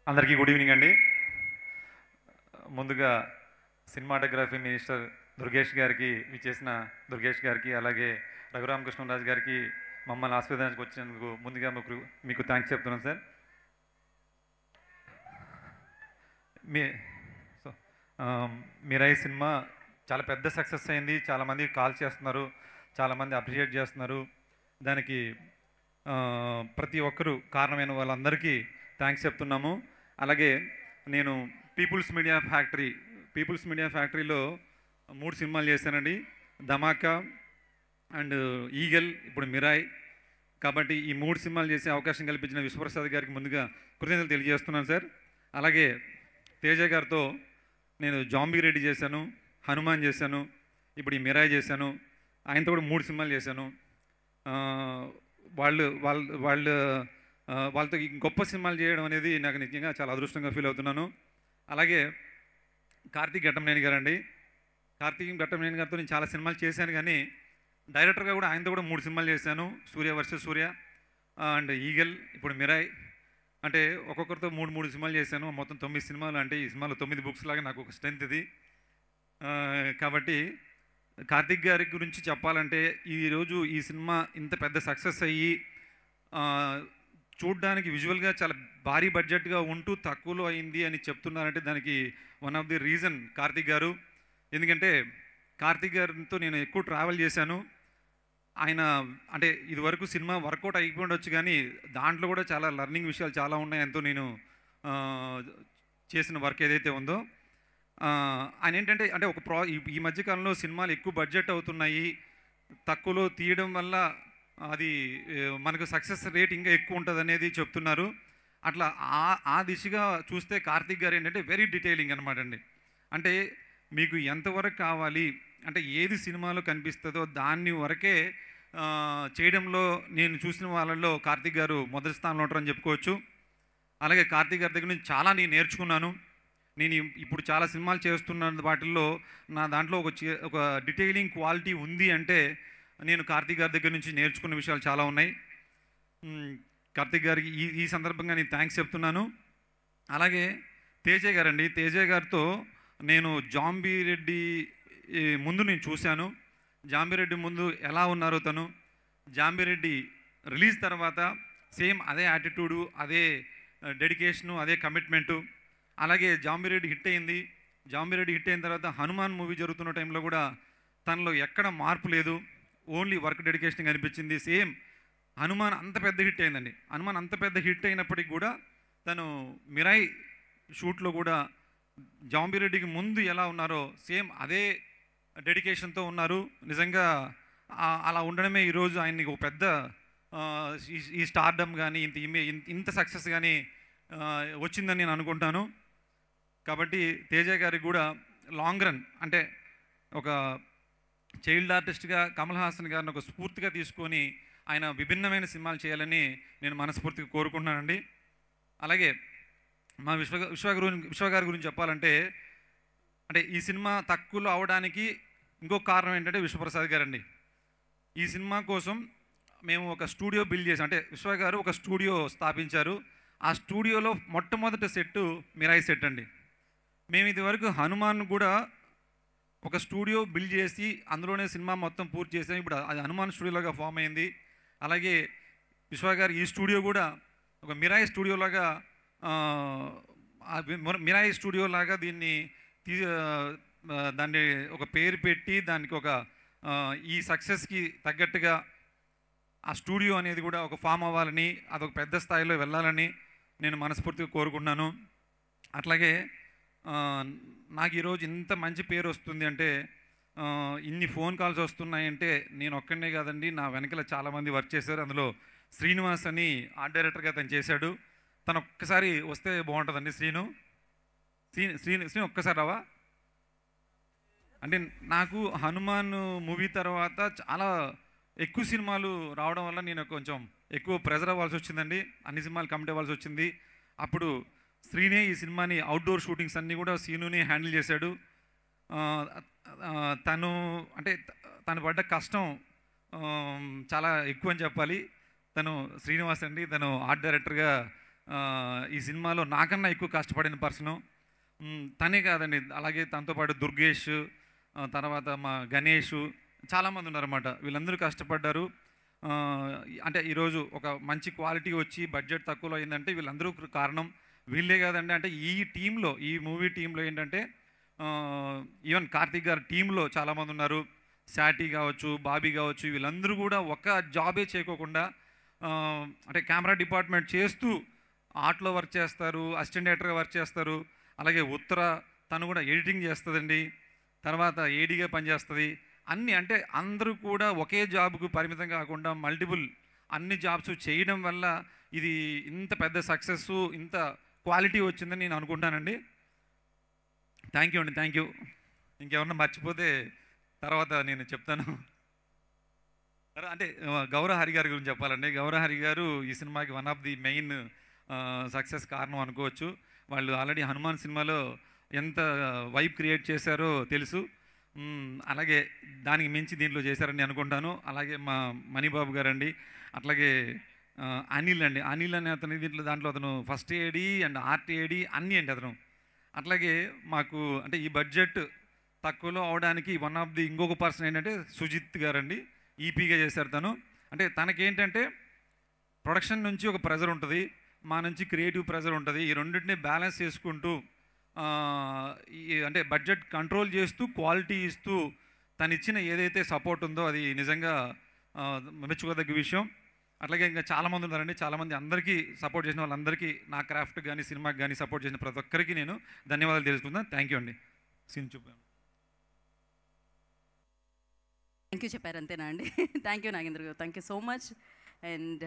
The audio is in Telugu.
అందరికీ గుడ్ ఈవినింగ్ అండి. ముందుగా సినిమాటోగ్రఫీ మినిస్టర్ దుర్గేష్ గారికి విచ్చేసిన దుర్గేష్ గారికి, అలాగే రఘురామకృష్ణరాజు గారికి మమ్మల్ని ఆస్వాదించడానికి వచ్చినందుకు ముందుగా మీకు థ్యాంక్స్ చెప్తున్నాను సార్. మీ సో మీరై సినిమా చాలా పెద్ద సక్సెస్ అయింది. చాలామంది కాల్ చేస్తున్నారు, చాలామంది అప్రిషియేట్ చేస్తున్నారు. దానికి ప్రతి ఒక్కరూ కారణమైన వాళ్ళందరికీ థ్యాంక్స్ చెప్తున్నాము. అలాగే నేను పీపుల్స్ మీడియా ఫ్యాక్టరీలో 3 సినిమాలు చేశానండి. ధమాకా అండ్ ఈగల్, ఇప్పుడు మిరాయ్. కాబట్టి ఈ 3 సినిమాలు చేసే అవకాశం కల్పించిన విశ్వప్రసాద్ గారికి ముందుగా కృతజ్ఞతలు తెలియజేస్తున్నాను సార్. అలాగే తేజ గారితో నేను జాంబీ రెడ్డి చేశాను, హనుమాన్ చేశాను, ఇప్పుడు ఈ మిరాయ్ చేశాను. ఆయనతో కూడా 3 సినిమాలు చేశాను. వాళ్ళతో గొప్ప సినిమాలు చేయడం అనేది నాకు నిజంగా చాలా అదృష్టంగా ఫీల్ అవుతున్నాను. అలాగే కార్తీక్ ఘట్టమనేని గారండి. కార్తీక్ ఘట్టమనేని గారితో నేను చాలా సినిమాలు చేశాను, కానీ డైరెక్టర్గా కూడా ఆయనతో కూడా 3 సినిమాలు చేశాను. సూర్య వర్సెస్ సూర్య అండ్ ఈగల్, ఇప్పుడు మిరాయ్. అంటే ఒక్కొక్కరితో 3 సినిమాలు చేశాను. మొత్తం 9 సినిమాలు. అంటే ఈ సినిమాలో 9 బుక్స్ లాగా నాకు ఒక స్ట్రెంత్ ఇది. కాబట్టి కార్తీక్ గారి గురించి చెప్పాలంటే, ఈరోజు ఈ సినిమా ఇంత పెద్ద సక్సెస్ అయ్యి చూడ్డానికి విజువల్గా చాలా భారీ బడ్జెట్గా ఉంటూ తక్కువలో అయింది అని చెప్తున్నారంటే దానికి one of the reason Karthik గారు. ఎందుకంటే కార్తీక్ గారితో నేను ఎక్కువ ట్రావెల్ చేశాను. ఆయన అంటే ఇదివరకు సినిమా వర్కౌట్ అయిపోయి ఉండొచ్చు, కానీ దాంట్లో కూడా చాలా లర్నింగ్ విషయాలు చాలా ఉన్నాయి. ఎంతో నేను చేసిన వర్క్ ఏదైతే ఉందో ఆయన ఏంటంటే, అంటే ఈ మధ్యకాలంలో సినిమాలు ఎక్కువ బడ్జెట్ అవుతున్నాయి, తక్కువలో తీయడం వల్ల అది మనకు సక్సెస్ రేట్ ఇంకా ఎక్కువ ఉంటుంది అనేది చెప్తున్నారు. అట్లా ఆ దిశగా చూస్తే కార్తీక్ గారు ఏంటంటే వెరీ డీటెయిలింగ్ అనమాట అండి. అంటే మీకు ఎంతవరకు కావాలి, అంటే ఏది సినిమాలో కనిపిస్తుందో దాన్ని వరకే చేయడంలో నేను చూసిన వాళ్ళల్లో కార్తీక్ గారు మొదటి స్థానంలో ఉంటారని చెప్పుకోవచ్చు. అలాగే కార్తీక్ గారి దగ్గర నుంచి చాలా నేను నేర్చుకున్నాను. నేను ఇప్పుడు చాలా సినిమాలు చేస్తున్న వాటిల్లో నా దాంట్లో ఒక డీటెయిలింగ్ క్వాలిటీ ఉంది అంటే నేను కార్తీక్ గారి దగ్గర నుంచి నేర్చుకున్న విషయాలు చాలా ఉన్నాయి. కార్తీక్ గారికి ఈ సందర్భంగా నేను థ్యాంక్స్ చెప్తున్నాను. అలాగే తేజ గారండి. తేజ గారితో నేను జాంబీ రెడ్డి ముందు నేను చూశాను. జాంబీ రెడ్డి ముందు ఎలా ఉన్నారో తను, జాంబీ రెడ్డి రిలీజ్ తర్వాత సేమ్ అదే యాటిట్యూడు, అదే డెడికేషను, అదే కమిట్మెంటు. అలాగే జాంబీ రెడ్డి హిట్ అయింది. జాంబీ రెడ్డి హిట్ అయిన తర్వాత హనుమాన్ మూవీ జరుగుతున్న టైంలో కూడా తనలో ఎక్కడ మార్పు లేదు, ఓన్లీ వర్క్ డెడికేషన్ కనిపించింది. సేమ్ హనుమాన్ అంత పెద్ద హిట్ అయిందండి. హనుమాన్ అంత పెద్ద హిట్ అయినప్పటికీ కూడా తను మిరాయ్ షూట్లో కూడా జాంబీ రెడ్డికి ముందు ఎలా ఉన్నారో సేమ్ అదే డెడికేషన్తో ఉన్నారు. నిజంగా అలా ఉండడమే ఈరోజు ఆయన్ని ఒక పెద్ద ఈ స్టార్డమ్ కానీ ఇంత సక్సెస్ కానీ వచ్చిందని నేను అనుకుంటాను. కాబట్టి తేజ గారికి కూడా లాంగ్ రన్, అంటే ఒక చైల్డ్ ఆర్టిస్ట్గా కమల్ హాసన్ గారిని ఒక స్ఫూర్తిగా తీసుకొని ఆయన విభిన్నమైన సినిమాలు చేయాలని నేను మనస్ఫూర్తిగా కోరుకుంటున్నానండి. అలాగే మా విశ్వ గారి గురించి చెప్పాలంటే, అంటే ఈ సినిమా తక్కువలో అవడానికి ఇంకొక కారణం ఏంటంటే విశ్వప్రసాద్ గారండి. ఈ సినిమా కోసం మేము ఒక స్టూడియో బిల్డ్ చేసాం. అంటే విశ్వ గారు ఒక స్టూడియో స్థాపించారు. ఆ స్టూడియోలో మొట్టమొదటి సెట్టు మిరాయ్ సెట్ అండి. మేము ఇదివరకు హనుమాన్ కూడా ఒక స్టూడియో బిల్డ్ చేసి అందులోనే సినిమా మొత్తం పూర్తి చేసాం. ఇప్పుడు అది హనుమాన్ స్టూడియోలాగా ఫామ్ అయింది. అలాగే విశ్వ గారు ఈ స్టూడియో కూడా ఒక మిరాయ్ స్టూడియోలాగా దాన్ని ఒక పేరు పెట్టి దానికి ఒక ఈ సక్సెస్కి తగ్గట్టుగా ఆ స్టూడియో అనేది కూడా ఒక ఫామ్ అవ్వాలని, అదొక పెద్ద స్థాయిలో వెళ్ళాలని నేను మనస్ఫూర్తిగా కోరుకుంటున్నాను. అట్లాగే నాకు ఈరోజు ఇంత మంచి పేరు వస్తుంది అంటే, ఇన్ని ఫోన్ కాల్స్ వస్తున్నాయంటే నేను ఒక్కడనే కాదండి, నా వెనకాల చాలామంది వర్క్ చేశారు. అందులో శ్రీనివాస్ అని ఆర్ట్ డైరెక్టర్గా తను చేశాడు. తను ఒక్కసారి వస్తే బాగుంటుందండి. శ్రీను ఒక్కసారి రావా? అంటే నాకు హనుమాన్ మూవీ తర్వాత చాలా ఎక్కువ సినిమాలు రావడం వల్ల నేను కొంచెం ఎక్కువ ప్రెజర్ అవ్వాల్సి వచ్చిందండి. అన్ని సినిమాలు కమిట్ అవ్వాల్సి వచ్చింది. అప్పుడు శ్రీనే ఈ సినిమాని అవుట్డోర్ షూటింగ్స్ అన్నీ కూడా శ్రీనునే హ్యాండిల్ చేశాడు. తను పడ్డ కష్టం చాలా ఎక్కువ అని చెప్పాలి. తను శ్రీనివాస్ అండి, తను ఆర్ట్ డైరెక్టర్గా ఈ సినిమాలో నాకన్నా ఎక్కువ కష్టపడిన పర్సను. తనే కాదండి, అలాగే తనతో పాటు దుర్గేష్, తర్వాత మా గణేషు, చాలామంది ఉన్నారన్నమాట. వీళ్ళందరూ కష్టపడ్డారు. అంటే ఈరోజు ఒక మంచి క్వాలిటీ వచ్చి బడ్జెట్ తక్కువలో అయిందంటే వీళ్ళందరూ కారణం. వీళ్ళే కాదండి, అంటే ఈ టీంలో, ఈ మూవీ టీంలో ఏంటంటే ఈవెన్ కార్తీక్ గారి టీంలో చాలామంది ఉన్నారు. శాటీ కావచ్చు, బాబీ కావచ్చు, వీళ్ళందరూ కూడా ఒక జాబే చేయకోకుండా అంటే కెమెరా డిపార్ట్మెంట్ చేస్తూ ఆర్ట్లో వర్క్ చేస్తారు, అసిస్టెంట్ డైరెక్టర్గా వర్క్ చేస్తారు. అలాగే ఉత్తర తను కూడా ఎడిటింగ్ చేస్తుందండి, తర్వాత ఏడీగా పనిచేస్తుంది. అన్నీ అంటే అందరూ కూడా ఒకే జాబ్కు పరిమితం కాకుండా మల్టిపుల్ అన్ని జాబ్స్ చేయడం వల్ల ఇది ఇంత పెద్ద సక్సెస్, ఇంత క్వాలిటీ వచ్చిందని నేను అనుకుంటానండి. థ్యాంక్ యూ అండి, థ్యాంక్ యూ. ఇంకేమన్నా మర్చిపోతే తర్వాత నేను చెప్తాను. అంటే గౌరహరి గారి గురించి చెప్పాలండి. గౌరహరి గారు ఈ సినిమాకి one of the main success కారణం అనుకోవచ్చు. వాళ్ళు ఆల్రెడీ హనుమాన్ సినిమాలో ఎంత వైబ్ క్రియేట్ చేశారో తెలుసు. అలాగే దానికి మించి దీంట్లో చేశారని అనుకుంటాను. అలాగే మా మణిబాబు గారండి, అట్లాగే అనిల్ అండి. అనిల్ అనే అతని దాంట్లో అతను first AD and art AD అన్నీ అండి అతను. అట్లాగే మాకు అంటే ఈ బడ్జెట్ తక్కువలో అవడానికి వన్ ఆఫ్ ది ఇంకొక పర్సన్ ఏంటంటే సుజిత్ గారండి. ఈపీగా చేశారు తను. అంటే తనకేంటంటే ప్రొడక్షన్ నుంచి ఒక ప్రెజర్ ఉంటుంది, మా నుంచి క్రియేటివ్ ప్రెజర్ ఉంటుంది. ఈ రెండింటిని బ్యాలెన్స్ చేసుకుంటూ అంటే బడ్జెట్ కంట్రోల్ చేస్తూ క్వాలిటీ ఇస్తూ తను ఇచ్చిన ఏదైతే సపోర్ట్ ఉందో అది నిజంగా మెచ్చుకోదగ్గ విషయం. అట్లాగే ఇంకా చాలామంది ఉన్నారండి, చాలామంది అందరికీ సపోర్ట్ చేసిన వాళ్ళందరికీ, నా క్రాఫ్ట్ కానీ సినిమాకి కానీ సపోర్ట్ చేసిన ప్రతి ఒక్కరికి నేను ధన్యవాదాలు తెలుసుకుందాను. థ్యాంక్ యూ అండి. సీన్ చూపాను. థ్యాంక్ యూ చెప్పారు అంతేనా అండి? థ్యాంక్ యూ నాగేంద్ర గారు, thank you so much. And